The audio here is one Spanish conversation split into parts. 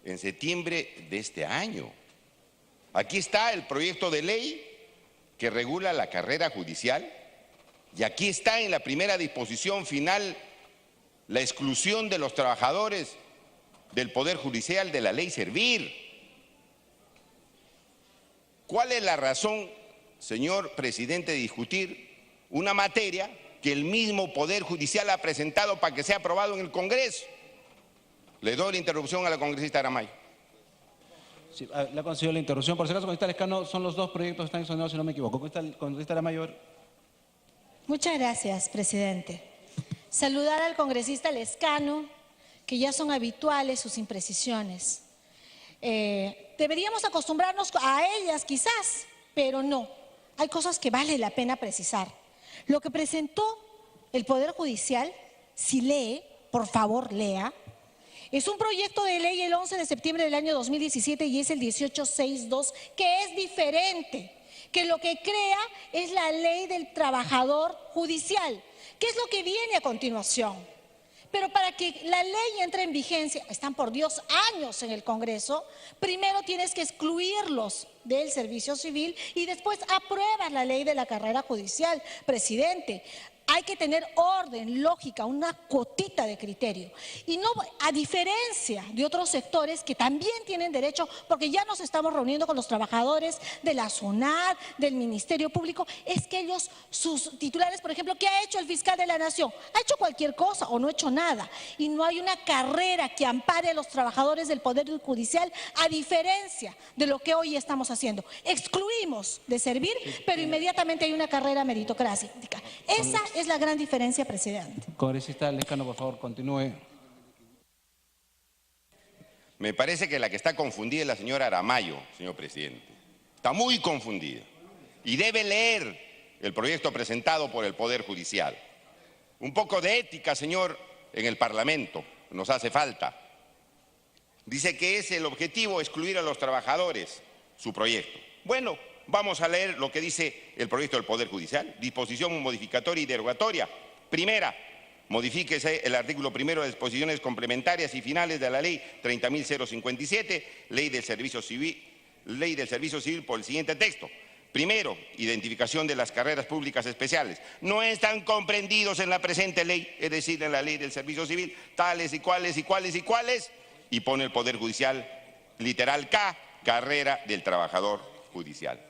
en septiembre de este año. Aquí está el proyecto de ley que regula la carrera judicial y aquí está en la primera disposición final la exclusión de los trabajadores del Poder Judicial de la ley Servir. ¿Cuál es la razón, señor presidente, de discutir una materia que el mismo Poder Judicial ha presentado para que sea aprobado en el Congreso? Le doy la interrupción a la congresista Aramayo. Sí, le ha concedido la interrupción. Por si acaso, congresista Lescano, son los dos proyectos que están exonerados, si no me equivoco. Congresista Aramayo. Muchas gracias, presidente. Saludar al congresista Lescano, que ya son habituales sus imprecisiones. Deberíamos acostumbrarnos a ellas quizás, pero no. Hay cosas que vale la pena precisar. Lo que presentó el Poder Judicial, si lee, por favor lea, es un proyecto de ley el 11 de septiembre del año 2017 y es el 1862, que es diferente, que lo que crea es la ley del trabajador judicial, que es lo que viene a continuación. Pero para que la ley entre en vigencia, están por Dios años en el Congreso, primero tienes que excluirlos del servicio civil y después apruebas la ley de la carrera judicial, presidente. Hay que tener orden, lógica, una cuotita de criterio. Y no, a diferencia de otros sectores que también tienen derecho, porque ya nos estamos reuniendo con los trabajadores de la SUNAT, del Ministerio Público, es que ellos, sus titulares, por ejemplo, ¿qué ha hecho el fiscal de la Nación? Ha hecho cualquier cosa o no ha hecho nada. Y no hay una carrera que ampare a los trabajadores del Poder Judicial, a diferencia de lo que hoy estamos haciendo. Excluimos de servir, pero inmediatamente hay una carrera meritocrática. Esa es la gran diferencia, presidente. Congresista Lescano, por favor, continúe. Me parece que la que está confundida es la señora Aramayo, señor presidente. Está muy confundida y debe leer el proyecto presentado por el Poder Judicial. Un poco de ética, señor, en el Parlamento nos hace falta. Dice que es el objetivo excluir a los trabajadores, su proyecto. Bueno, vamos a leer lo que dice el proyecto del Poder Judicial. Disposición modificatoria y derogatoria. Primera, modifíquese el artículo primero de disposiciones complementarias y finales de la Ley 30.057, Ley del Servicio Civil por el siguiente texto. Primero, identificación de las carreras públicas especiales. No están comprendidos en la presente ley, es decir, en la Ley del Servicio Civil, tales y cuales y cuales y cuales, y pone el Poder Judicial, literal K, carrera del trabajador judicial.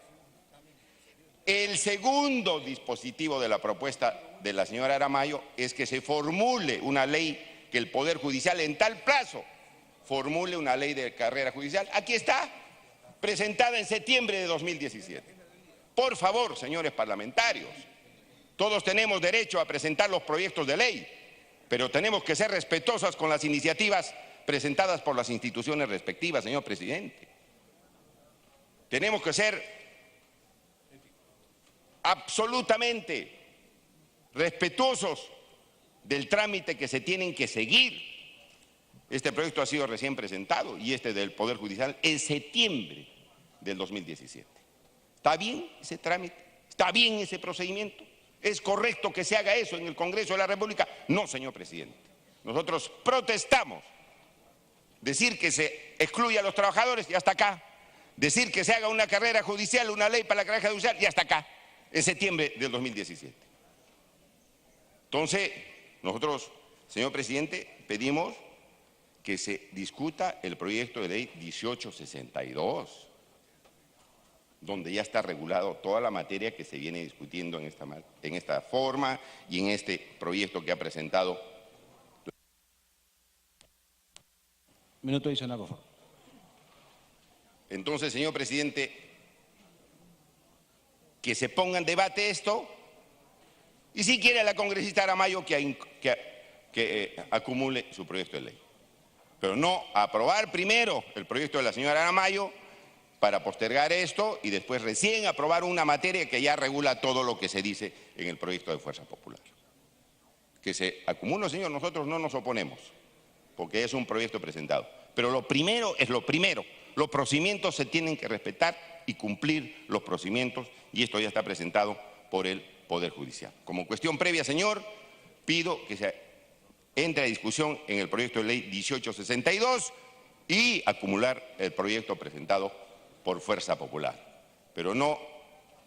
El segundo dispositivo de la propuesta de la señora Aramayo es que se formule una ley, que el Poder Judicial en tal plazo formule una ley de carrera judicial. Aquí está, presentada en septiembre de 2017. Por favor, señores parlamentarios, todos tenemos derecho a presentar los proyectos de ley, pero tenemos que ser respetuosos con las iniciativas presentadas por las instituciones respectivas, señor presidente. Tenemos que ser absolutamente respetuosos del trámite que se tienen que seguir. Este proyecto ha sido recién presentado y este del Poder Judicial en septiembre del 2017. ¿Está bien ese trámite? ¿Está bien ese procedimiento? ¿Es correcto que se haga eso en el Congreso de la República? No, señor presidente. Nosotros protestamos. Decir que se excluya a los trabajadores y hasta acá. Decir que se haga una carrera judicial, una ley para la carrera judicial y hasta acá, en septiembre del 2017. Entonces, nosotros, señor presidente, pedimos que se discuta el proyecto de ley 1862, donde ya está regulado toda la materia que se viene discutiendo en esta forma y en este proyecto que ha presentado. Minuto adicional, por favor. Entonces, señor presidente, que se ponga en debate esto y si quiere la congresista Aramayo que acumule su proyecto de ley. Pero no aprobar primero el proyecto de la señora Aramayo para postergar esto y después recién aprobar una materia que ya regula todo lo que se dice en el proyecto de Fuerza Popular. Que se acumule, señor, nosotros no nos oponemos, porque es un proyecto presentado. Pero lo primero es lo primero. Los procedimientos se tienen que respetar y cumplir los procedimientos y esto ya está presentado por el Poder Judicial. Como cuestión previa, señor, pido que se entre a discusión en el proyecto de ley 1862 y acumular el proyecto presentado por Fuerza Popular. Pero no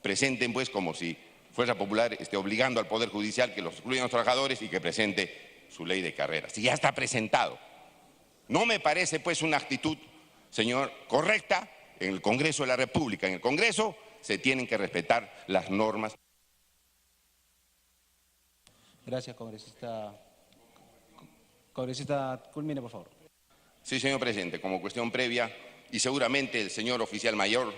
presenten pues como si Fuerza Popular esté obligando al Poder Judicial que los excluyan a los trabajadores y que presente su ley de carreras. Si ya está presentado. No me parece pues una actitud, señor, correcta en el Congreso de la República. En el Congreso se tienen que respetar las normas. Gracias, congresista. Congresista, culmine, por favor. Sí, señor presidente, como cuestión previa, y seguramente el señor oficial mayor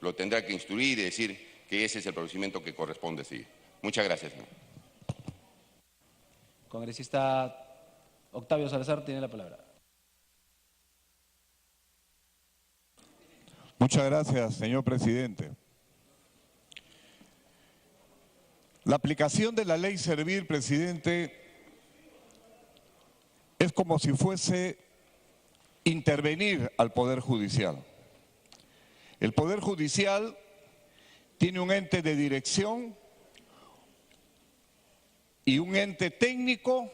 lo tendrá que instruir y decir que ese es el procedimiento que corresponde seguir. Muchas gracias, señor. Congresista Octavio Salazar tiene la palabra. Muchas gracias, señor presidente. La aplicación de la ley Servir, presidente, es como si fuese intervenir al Poder Judicial. El Poder Judicial tiene un ente de dirección y un ente técnico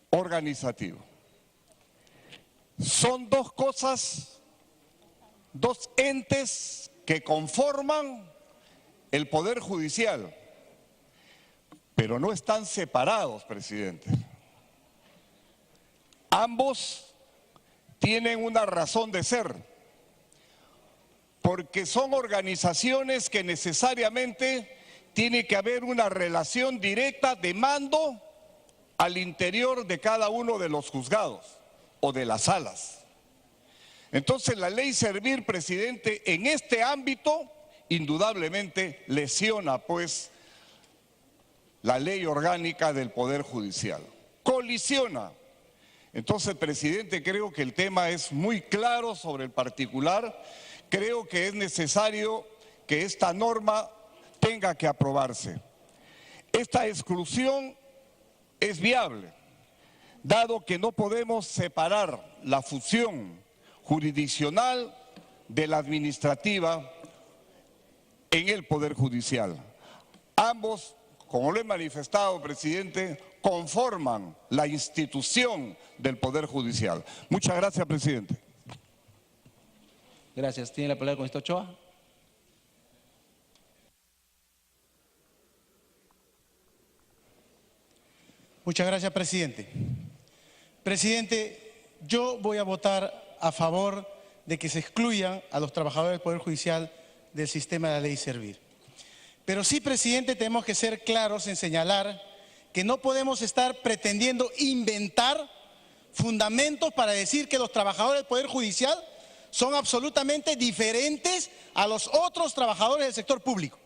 organizativo. Son dos cosas, dos entes que conforman el Poder Judicial, pero no están separados, presidente. Ambos tienen una razón de ser, porque son organizaciones que necesariamente tiene que haber una relación directa de mando al interior de cada uno de los juzgados o de las salas. Entonces la ley Servir, presidente, en este ámbito indudablemente lesiona pues la ley orgánica del Poder Judicial, colisiona. Entonces, presidente, creo que el tema es muy claro sobre el particular. Creo que es necesario que esta norma tenga que aprobarse. Esta exclusión es viable, dado que no podemos separar la función jurisdiccional de la administrativa en el Poder Judicial. Ambos, como lo he manifestado, presidente, conforman la institución del Poder Judicial. Muchas gracias, presidente. Gracias. ¿Tiene la palabra el congresista Ochoa? Muchas gracias, presidente. Presidente, yo voy a votar a favor de que se excluyan a los trabajadores del Poder Judicial del sistema de la ley Servir. Pero sí, presidente, tenemos que ser claros en señalar que no podemos estar pretendiendo inventar fundamentos para decir que los trabajadores del Poder Judicial son absolutamente diferentes a los otros trabajadores del sector público.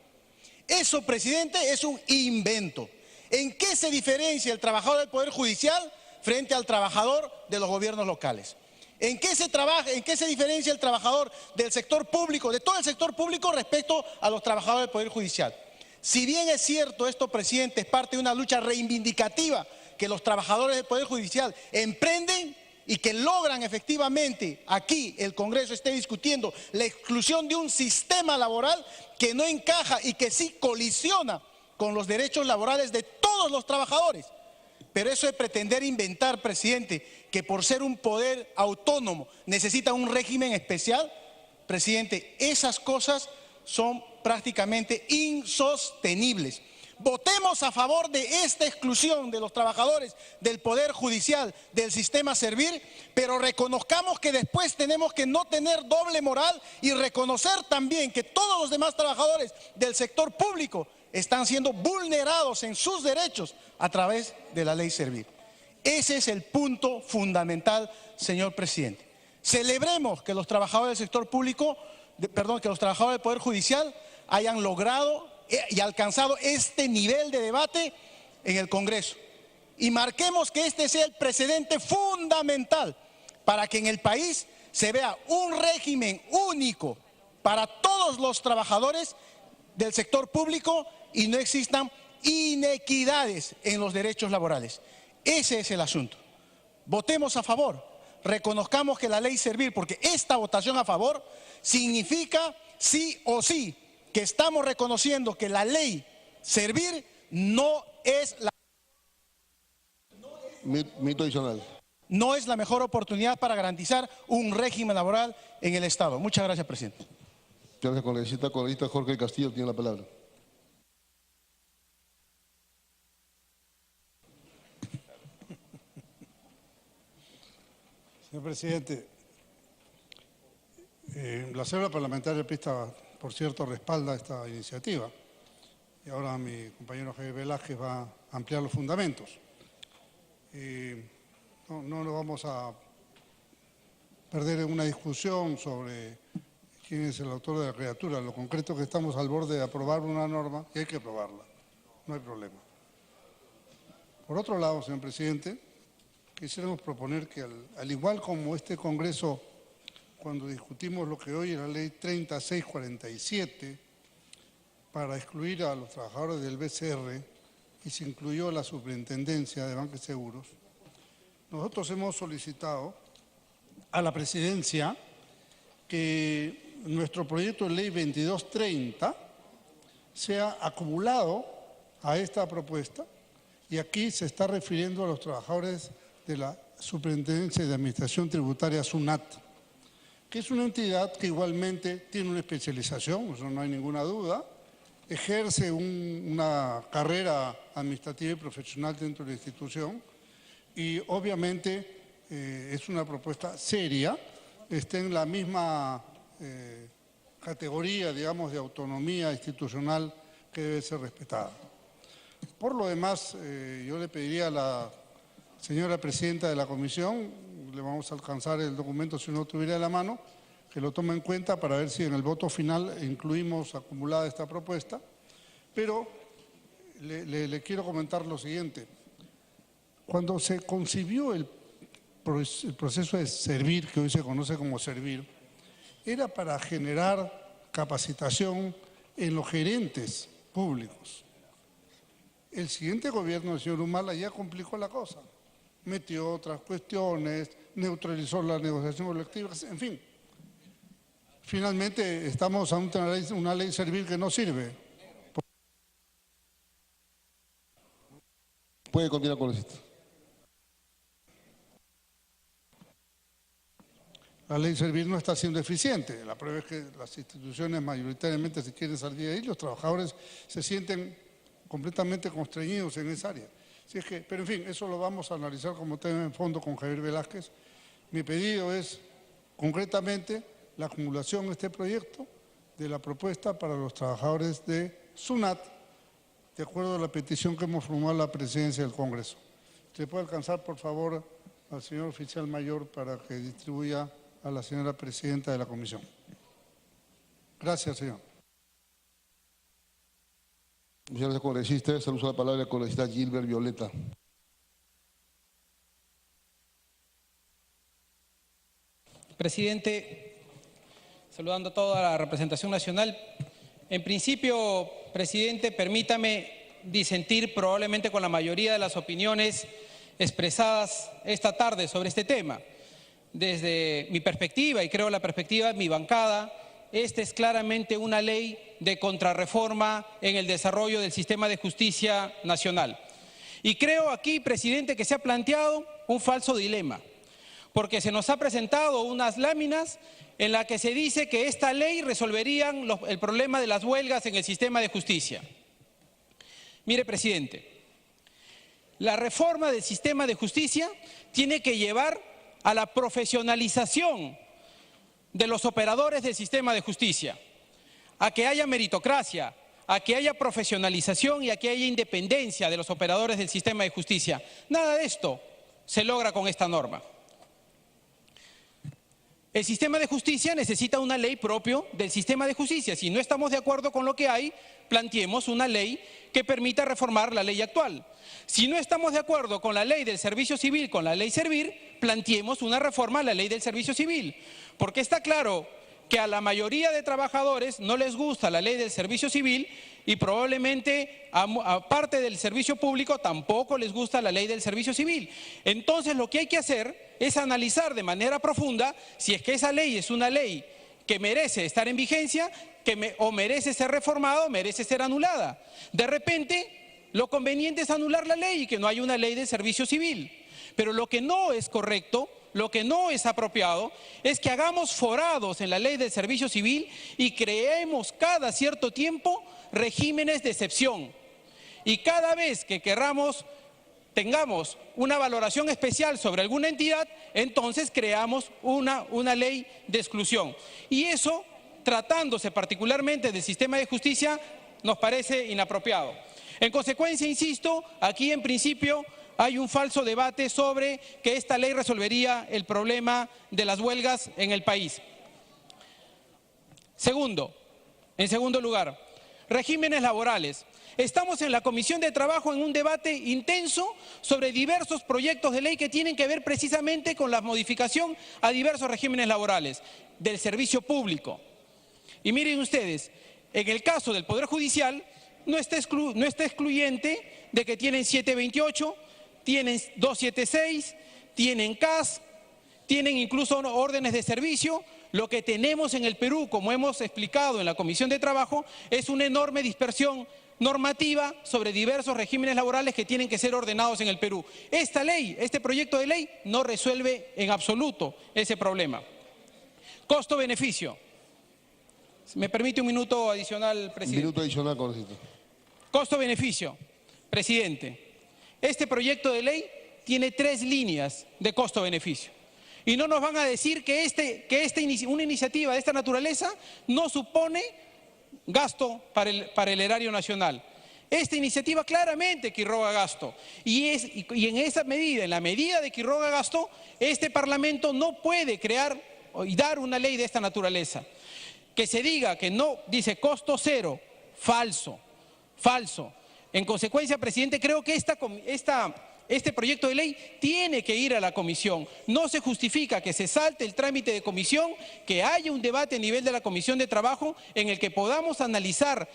Eso, presidente, es un invento. ¿En qué se diferencia el trabajador del Poder Judicial frente al trabajador de los gobiernos locales? ¿En qué se diferencia el trabajador del sector público, de todo el sector público respecto a los trabajadores del Poder Judicial? Si bien es cierto esto, presidente, es parte de una lucha reivindicativa que los trabajadores del Poder Judicial emprenden y que logran efectivamente aquí el Congreso esté discutiendo la exclusión de un sistema laboral que no encaja y que sí colisiona con los derechos laborales de todos los trabajadores. Pero eso de pretender inventar, presidente, que por ser un poder autónomo necesita un régimen especial, presidente, esas cosas son prácticamente insostenibles. Votemos a favor de esta exclusión de los trabajadores del Poder Judicial del sistema Servir, pero reconozcamos que después tenemos que no tener doble moral y reconocer también que todos los demás trabajadores del sector público están siendo vulnerados en sus derechos a través de la ley Servir. Ese es el punto fundamental, señor presidente. Celebremos que los trabajadores del sector público, que los trabajadores del Poder Judicial hayan logrado y alcanzado este nivel de debate en el Congreso. Y marquemos que este sea el precedente fundamental para que en el país se vea un régimen único para todos los trabajadores del sector público y no existan inequidades en los derechos laborales. Ese es el asunto. Votemos a favor, reconozcamos que la ley Servir, porque esta votación a favor significa sí o sí que estamos reconociendo que la ley Servir no es la... Minuto adicional. No es la mejor oportunidad para garantizar un régimen laboral en el Estado. Muchas gracias, presidente. Muchas gracias, congresista Jorge Castillo tiene la palabra. Señor presidente, la célula parlamentaria PISTA, por cierto, respalda esta iniciativa. Y ahora mi compañero Javier Velázquez va a ampliar los fundamentos. No nos vamos a perder en una discusión sobre quién es el autor de la criatura. Lo concreto es que estamos al borde de aprobar una norma y hay que aprobarla. No hay problema. Por otro lado, señor presidente, quisiéramos proponer que al igual como este Congreso, cuando discutimos lo que hoy es la ley 3647, para excluir a los trabajadores del BCR, y se incluyó la superintendencia de Banca y Seguros, nosotros hemos solicitado a la presidencia que nuestro proyecto de ley 2230 sea acumulado a esta propuesta, y aquí se está refiriendo a los trabajadores de la Superintendencia de Administración Tributaria SUNAT, que es una entidad que igualmente tiene una especialización, eso no hay ninguna duda, ejerce una carrera administrativa y profesional dentro de la institución y obviamente es una propuesta seria, está en la misma categoría, digamos, de autonomía institucional que debe ser respetada. Por lo demás, yo le pediría a la señora presidenta de la comisión, le vamos a alcanzar el documento si no tuviera a la mano, que lo tome en cuenta para ver si en el voto final incluimos acumulada esta propuesta. Pero le quiero comentar lo siguiente. Cuando se concibió el proceso de servir, que hoy se conoce como servir, era para generar capacitación en los gerentes públicos. El siguiente gobierno del señor Humala ya complicó la cosa. Metió otras cuestiones, neutralizó la negociación colectiva, en fin. Finalmente estamos ante una ley servir que no sirve. Puede continuar, congresista. La ley servir no está siendo eficiente. La prueba es que las instituciones mayoritariamente se quieren salir de ahí, los trabajadores se sienten completamente constreñidos en esa área. Así es que, pero en fin, eso lo vamos a analizar como tema en fondo con Javier Velázquez. Mi pedido es, concretamente, la acumulación de este proyecto de la propuesta para los trabajadores de SUNAT, de acuerdo a la petición que hemos formulado a la presidencia del Congreso. ¿Se puede alcanzar, por favor, al señor oficial mayor para que distribuya a la señora presidenta de la comisión? Gracias, señor. Muchas gracias, congresista. Se usa la palabra la congresista Gilbert Violeta. Presidente, saludando a toda la representación nacional. En principio, presidente, permítame disentir probablemente con la mayoría de las opiniones expresadas esta tarde sobre este tema. Desde mi perspectiva, y creo la perspectiva de mi bancada, esta es claramente una ley de contrarreforma en el desarrollo del sistema de justicia nacional. Y creo aquí, presidente, que se ha planteado un falso dilema, porque se nos ha presentado unas láminas en las que se dice que esta ley resolvería el problema de las huelgas en el sistema de justicia. Mire, presidente, la reforma del sistema de justicia tiene que llevar a la profesionalización de los operadores del sistema de justicia, a que haya meritocracia, a que haya profesionalización y a que haya independencia de los operadores del sistema de justicia. Nada de esto se logra con esta norma. El sistema de justicia necesita una ley propio del sistema de justicia. Si no estamos de acuerdo con lo que hay, planteemos una ley que permita reformar la ley actual. Si no estamos de acuerdo con la ley del servicio civil, con la ley Servir, planteemos una reforma a la ley del servicio civil. Porque está claro que a la mayoría de trabajadores no les gusta la ley del servicio civil y probablemente a parte del servicio público tampoco les gusta la ley del servicio civil. Entonces lo que hay que hacer es analizar de manera profunda si es que esa ley es una ley que merece estar en vigencia, o merece ser reformada o merece ser anulada. De repente lo conveniente es anular la ley y que no haya una ley del servicio civil. Pero lo que no es correcto, lo que no es apropiado, es que hagamos forados en la ley del servicio civil y creemos cada cierto tiempo regímenes de excepción. Y cada vez que tengamos una valoración especial sobre alguna entidad, entonces creamos una ley de exclusión. Y eso, tratándose particularmente del sistema de justicia, nos parece inapropiado. En consecuencia, insisto, aquí en principio hay un falso debate sobre que esta ley resolvería el problema de las huelgas en el país. En segundo lugar, regímenes laborales. Estamos en la Comisión de Trabajo en un debate intenso sobre diversos proyectos de ley que tienen que ver precisamente con la modificación a diversos regímenes laborales del servicio público. Y miren ustedes, en el caso del Poder Judicial no está excluyente de que tienen 728, tienen 276, tienen CAS, tienen incluso órdenes de servicio. Lo que tenemos en el Perú, como hemos explicado en la Comisión de Trabajo, es una enorme dispersión normativa sobre diversos regímenes laborales que tienen que ser ordenados en el Perú. Esta ley, este proyecto de ley, no resuelve en absoluto ese problema. Costo-beneficio. ¿Me permite un minuto adicional, presidente? Minuto adicional, congresista. Costo-beneficio. Presidente, este proyecto de ley tiene 3 líneas de costo-beneficio. Y no nos van a decir que una iniciativa de esta naturaleza no supone gasto para el erario nacional. Esta iniciativa claramente que irroga gasto. Y en esa medida, en la medida de que irroga gasto, este Parlamento no puede crear y dar una ley de esta naturaleza. Que se diga que no, dice costo cero, falso. En consecuencia, presidente, creo que este proyecto de ley tiene que ir a la comisión. No se justifica que se salte el trámite de comisión, que haya un debate a nivel de la Comisión de Trabajo en el que podamos analizar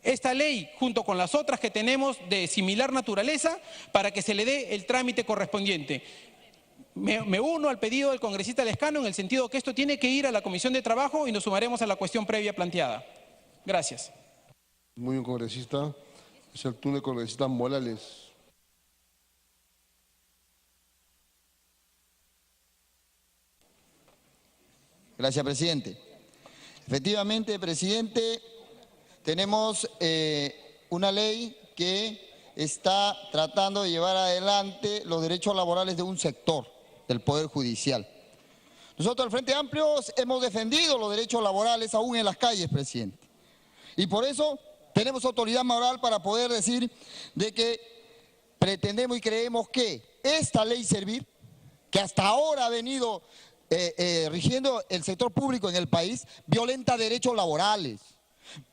esta ley junto con las otras que tenemos de similar naturaleza para que se le dé el trámite correspondiente. Me uno al pedido del congresista Lescano en el sentido que esto tiene que ir a la Comisión de Trabajo y nos sumaremos a la cuestión previa planteada. Gracias. Muy bien, congresista. Es el turno del congresista Morales. Gracias, presidente. Efectivamente, presidente, tenemos una ley que está tratando de llevar adelante los derechos laborales de un sector del Poder Judicial. Nosotros, el Frente Amplio, hemos defendido los derechos laborales aún en las calles, presidente. Y por eso tenemos autoridad moral para poder decir de que pretendemos y creemos que esta ley Servir, que hasta ahora ha venido rigiendo el sector público en el país, violenta derechos laborales.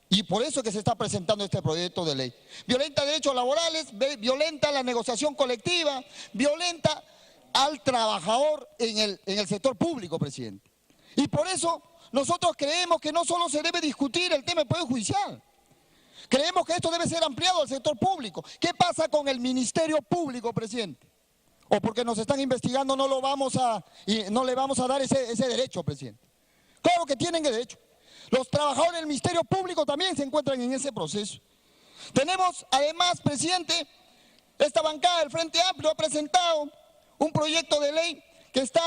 Y por eso que se está presentando este proyecto de ley. Violenta derechos laborales, violenta la negociación colectiva, violenta al trabajador en el sector público, presidente. Y por eso nosotros creemos que no solo se debe discutir el tema del Poder Judicial. Creemos que esto debe ser ampliado al sector público. ¿Qué pasa con el Ministerio Público, presidente? O porque nos están investigando no le vamos a dar ese derecho, presidente. Claro que tienen derecho. Los trabajadores del Ministerio Público también se encuentran en ese proceso. Tenemos, además, presidente, esta bancada del Frente Amplio ha presentado un proyecto de ley que está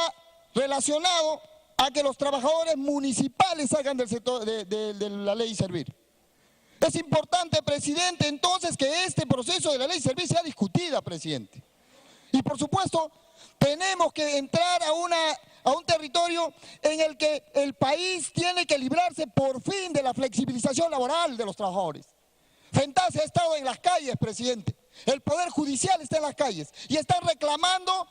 relacionado a que los trabajadores municipales salgan del sector de la ley Servir. Es importante, presidente, entonces, que este proceso de la ley Servir sea discutida, presidente. Y por supuesto, tenemos que entrar a un territorio en el que el país tiene que librarse por fin de la flexibilización laboral de los trabajadores. FENTASE ha estado en las calles, presidente. El Poder Judicial está en las calles y está reclamando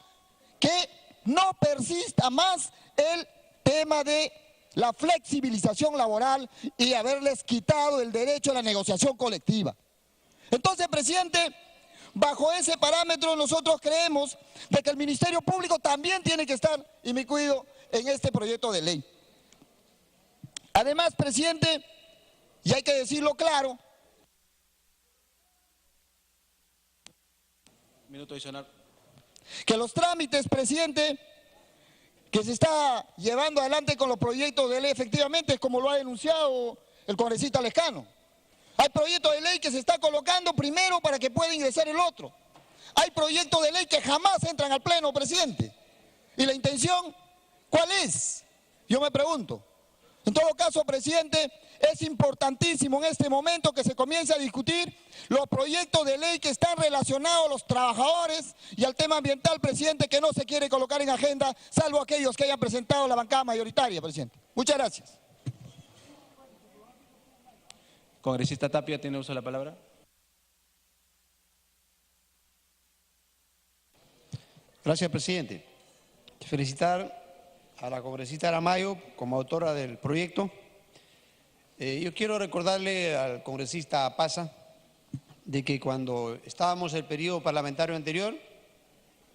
que no persista más el tema de la flexibilización laboral y haberles quitado el derecho a la negociación colectiva. Entonces, presidente, bajo ese parámetro nosotros creemos de que el Ministerio Público también tiene que estar inmiscuido en este proyecto de ley. Además, presidente, y hay que decirlo claro. Minuto adicional. Que los trámites, presidente, que se está llevando adelante con los proyectos de ley, efectivamente, es como lo ha denunciado el congresista Lescano. Hay proyectos de ley que se está colocando primero para que pueda ingresar el otro. Hay proyectos de ley que jamás entran al Pleno, presidente. ¿Y la intención cuál es? Yo me pregunto. En todo caso, presidente, es importantísimo en este momento que se comience a discutir los proyectos de ley que están relacionados a los trabajadores y al tema ambiental, presidente, que no se quiere colocar en agenda, salvo aquellos que hayan presentado la bancada mayoritaria, presidente. Muchas gracias. Congresista Tapia, ¿tiene uso de la palabra? Gracias, presidente. Felicitar a la congresista Aramayo como autora del proyecto. Yo quiero recordarle al congresista Paza de que cuando estábamos en el periodo parlamentario anterior,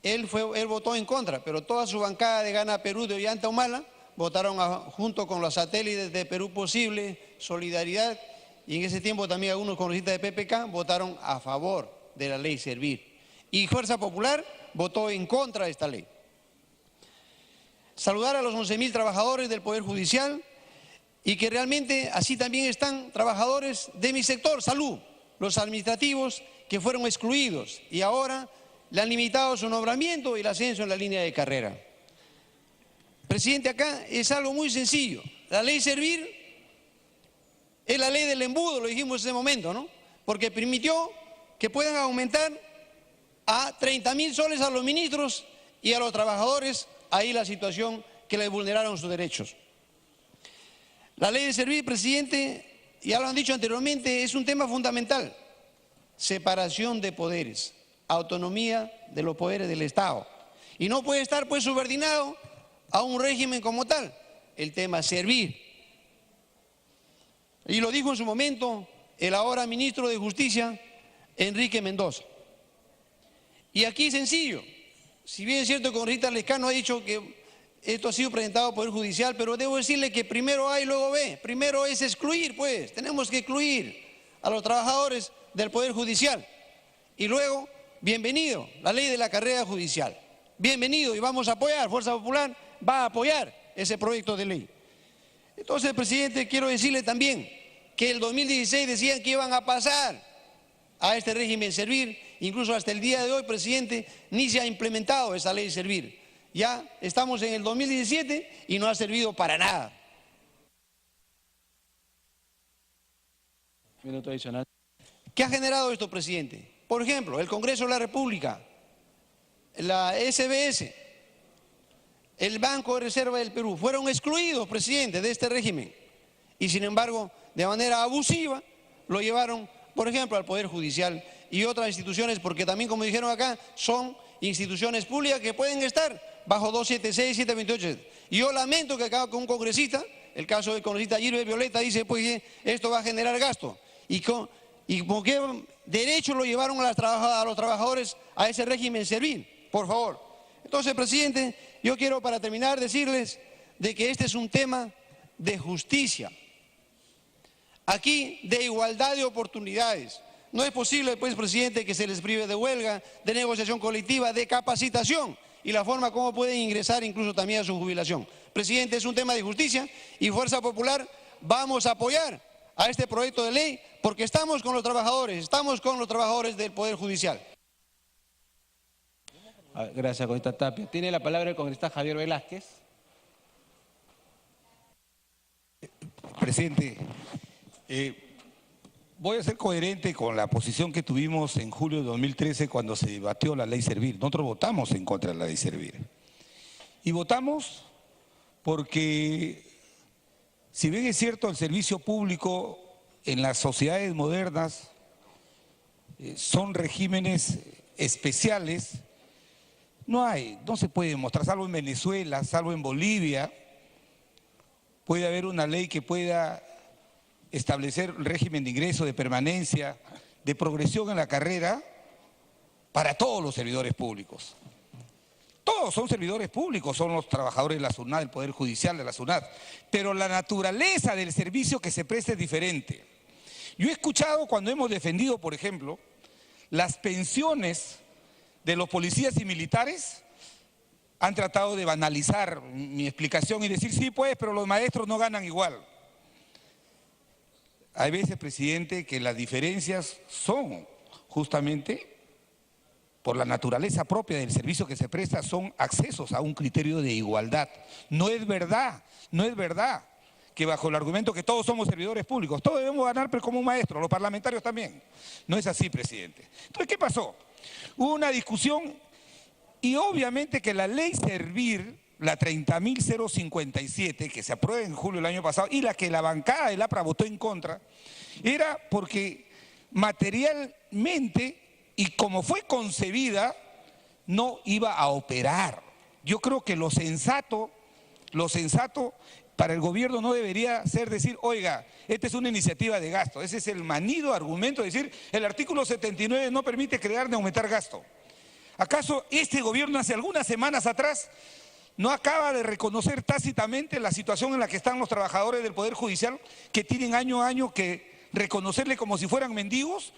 él votó en contra, pero toda su bancada de Gana Perú de Ollanta Humala votaron junto con los satélites de Perú Posible, Solidaridad, y en ese tiempo también algunos congresistas de PPK votaron a favor de la ley Servir. Y Fuerza Popular votó en contra de esta ley. Saludar a los 11.000 trabajadores del Poder Judicial y que realmente así también están trabajadores de mi sector, salud, los administrativos que fueron excluidos y ahora le han limitado su nombramiento y el ascenso en la línea de carrera. Presidente, acá es algo muy sencillo. La ley Servir es la ley del embudo, lo dijimos en ese momento, ¿no? Porque permitió que puedan aumentar a 30.000 soles a los ministros y a los trabajadores, ahí la situación que les vulneraron sus derechos. La ley de Servir, presidente, ya lo han dicho anteriormente, es un tema fundamental. Separación de poderes, autonomía de los poderes del Estado. Y no puede estar pues subordinado a un régimen como tal, el tema Servir. Y lo dijo en su momento el ahora ministro de Justicia, Enrique Mendoza. Y aquí sencillo, si bien es cierto que el congresista Lescano ha dicho que esto ha sido presentado al Poder Judicial, pero debo decirle que primero A y luego B. Primero es excluir, pues, tenemos que excluir a los trabajadores del Poder Judicial. Y luego, bienvenido, la ley de la carrera judicial. Bienvenido y vamos a apoyar, Fuerza Popular va a apoyar ese proyecto de ley. Entonces, presidente, quiero decirle también que el 2016 decían que iban a pasar a este régimen Servir, incluso hasta el día de hoy, presidente, ni se ha implementado esa ley Servir. Ya estamos en el 2017 y no ha servido para nada. Minuto adicional. ¿Qué ha generado esto, presidente? Por ejemplo, el Congreso de la República, la SBS, el Banco de Reserva del Perú, fueron excluidos, presidente, de este régimen. Y sin embargo, de manera abusiva, lo llevaron, por ejemplo, al Poder Judicial y otras instituciones, porque también, como dijeron acá, son instituciones públicas que pueden estar bajo 276, 728. Y yo lamento que acá con un congresista, el caso del congresista Gilbert Violeta, dice, pues esto va a generar gasto. ¿Y con qué derecho lo llevaron a los trabajadores a ese régimen Servir? Por favor. Entonces, presidente, yo quiero para terminar decirles de que este es un tema de justicia. Aquí, de igualdad de oportunidades. No es posible, pues, presidente, que se les prive de huelga, de negociación colectiva, de capacitación y la forma como pueden ingresar incluso también a su jubilación. Presidente, es un tema de justicia y Fuerza Popular vamos a apoyar a este proyecto de ley porque estamos con los trabajadores del Poder Judicial. Gracias, congresista Tapia. Tiene la palabra el congresista Javier Velázquez. Presidente, voy a ser coherente con la posición que tuvimos en julio de 2013 cuando se debatió la ley Servir. Nosotros votamos en contra de la ley Servir. Y votamos porque, si bien es cierto, el servicio público en las sociedades modernas son regímenes especiales, no se puede demostrar, salvo en Venezuela, salvo en Bolivia, puede haber una ley que pueda establecer un régimen de ingreso, de permanencia, de progresión en la carrera para todos los servidores públicos. Todos son servidores públicos, son los trabajadores de la SUNAT, del Poder Judicial de la SUNAT, pero la naturaleza del servicio que se presta es diferente. Yo he escuchado cuando hemos defendido, por ejemplo, las pensiones de los policías y militares, han tratado de banalizar mi explicación y decir, sí, pues, pero los maestros no ganan igual. Hay veces, presidente, que las diferencias son justamente por la naturaleza propia del servicio que se presta, son accesos a un criterio de igualdad. No es verdad que bajo el argumento que todos somos servidores públicos, todos debemos ganar pero como un maestro, los parlamentarios también. No es así, presidente. Entonces, ¿qué pasó? Hubo una discusión y obviamente que la ley Servir, la 30.057, que se aprueba en julio del año pasado, y la que la bancada del APRA votó en contra, era porque materialmente y como fue concebida, no iba a operar. Yo creo que lo sensato para el gobierno no debería ser decir, oiga, esta es una iniciativa de gasto. Ese es el manido argumento de decir, el artículo 79 no permite crear ni aumentar gasto. ¿Acaso este gobierno hace algunas semanas atrás no acaba de reconocer tácitamente la situación en la que están los trabajadores del Poder Judicial, que tienen año a año que reconocerle como si fueran mendigos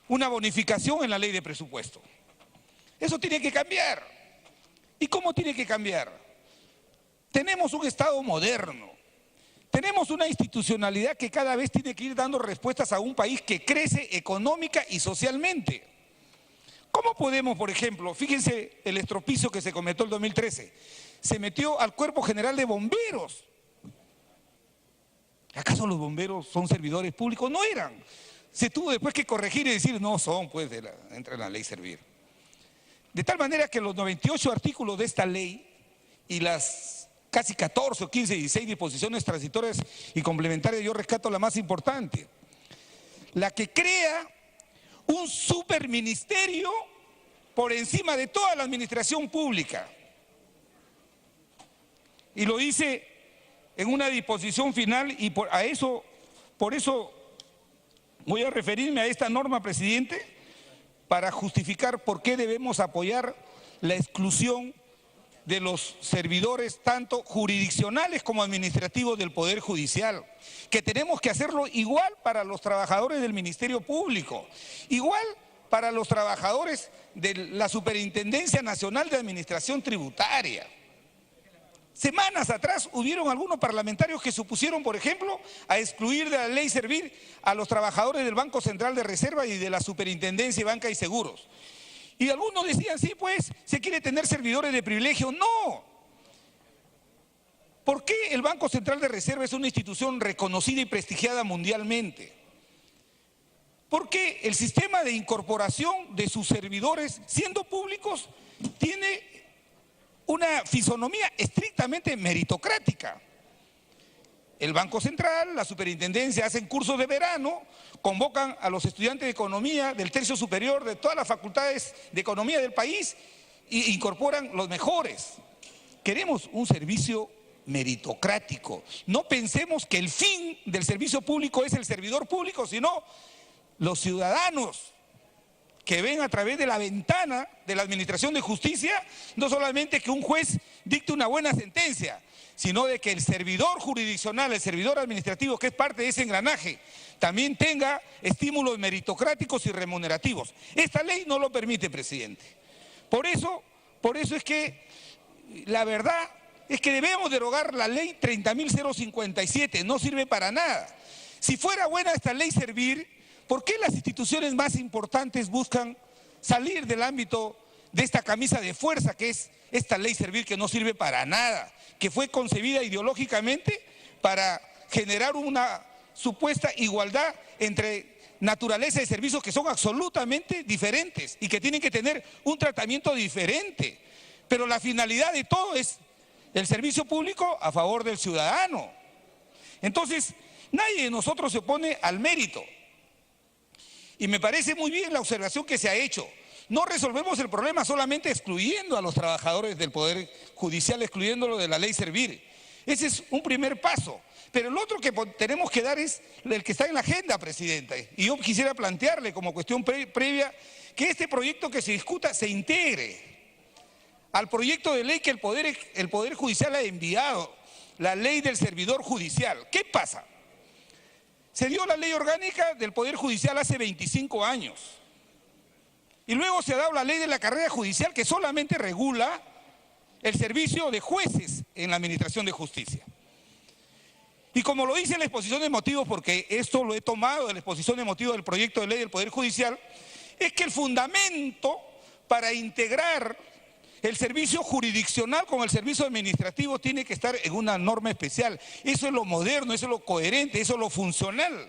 una bonificación en la ley de presupuesto? Eso tiene que cambiar. ¿Y cómo tiene que cambiar? Tenemos un Estado moderno, tenemos una institucionalidad que cada vez tiene que ir dando respuestas a un país que crece económica y socialmente. ¿Cómo podemos, por ejemplo, fíjense el estropicio que se cometió el 2013, se metió al Cuerpo General de Bomberos? ¿Acaso los bomberos son servidores públicos? No eran. Se tuvo después que corregir y decir, no son, pues entra en la ley Servir. De tal manera que los 98 artículos de esta ley y las casi 14 o 15, 16 disposiciones transitorias y complementarias, yo rescato la más importante, la que crea un superministerio por encima de toda la administración pública. Y lo dice en una disposición final y por eso voy a referirme a esta norma, presidente, para justificar por qué debemos apoyar la exclusión de los servidores tanto jurisdiccionales como administrativos del Poder Judicial, que tenemos que hacerlo igual para los trabajadores del Ministerio Público, igual para los trabajadores de la Superintendencia Nacional de Administración Tributaria. Semanas atrás hubieron algunos parlamentarios que se opusieron, por ejemplo, a excluir de la ley Servir a los trabajadores del Banco Central de Reserva y de la Superintendencia de Banca y Seguros. Y algunos decían, sí, pues, se quiere tener servidores de privilegio. ¡No! ¿Por qué el Banco Central de Reserva es una institución reconocida y prestigiada mundialmente? Porque el sistema de incorporación de sus servidores, siendo públicos, tiene una fisonomía estrictamente meritocrática. El Banco Central, la Superintendencia hacen cursos de verano, convocan a los estudiantes de economía del tercio superior de todas las facultades de economía del país e incorporan los mejores. Queremos un servicio meritocrático. No pensemos que el fin del servicio público es el servidor público, sino los ciudadanos que ven a través de la ventana de la Administración de Justicia, no solamente que un juez dicte una buena sentencia, sino de que el servidor jurisdiccional, el servidor administrativo, que es parte de ese engranaje, también tenga estímulos meritocráticos y remunerativos. Esta ley no lo permite, presidente. Por eso es que la verdad es que debemos derogar la ley 30.057, no sirve para nada. Si fuera buena esta ley Servir, ¿por qué las instituciones más importantes buscan salir del ámbito de esta camisa de fuerza que es esta ley Servir, que no sirve para nada, que fue concebida ideológicamente para generar una supuesta igualdad entre naturaleza y servicios que son absolutamente diferentes y que tienen que tener un tratamiento diferente? Pero la finalidad de todo es el servicio público a favor del ciudadano. Entonces, nadie de nosotros se opone al mérito. Y me parece muy bien la observación que se ha hecho. No resolvemos el problema solamente excluyendo a los trabajadores del Poder Judicial, excluyéndolo de la ley Servir. Ese es un primer paso. Pero el otro que tenemos que dar es el que está en la agenda, presidenta. Y yo quisiera plantearle como cuestión previa que este proyecto que se discuta se integre al proyecto de ley que el Poder Judicial ha enviado, la ley del servidor judicial. ¿Qué pasa? Se dio la ley orgánica del Poder Judicial hace 25 años. Y luego se ha dado la ley de la carrera judicial que solamente regula el servicio de jueces en la Administración de Justicia. Y como lo dice la exposición de motivos, porque esto lo he tomado de la exposición de motivos del proyecto de ley del Poder Judicial, es que el fundamento para integrar el servicio jurisdiccional con el servicio administrativo tiene que estar en una norma especial. Eso es lo moderno, eso es lo coherente, eso es lo funcional.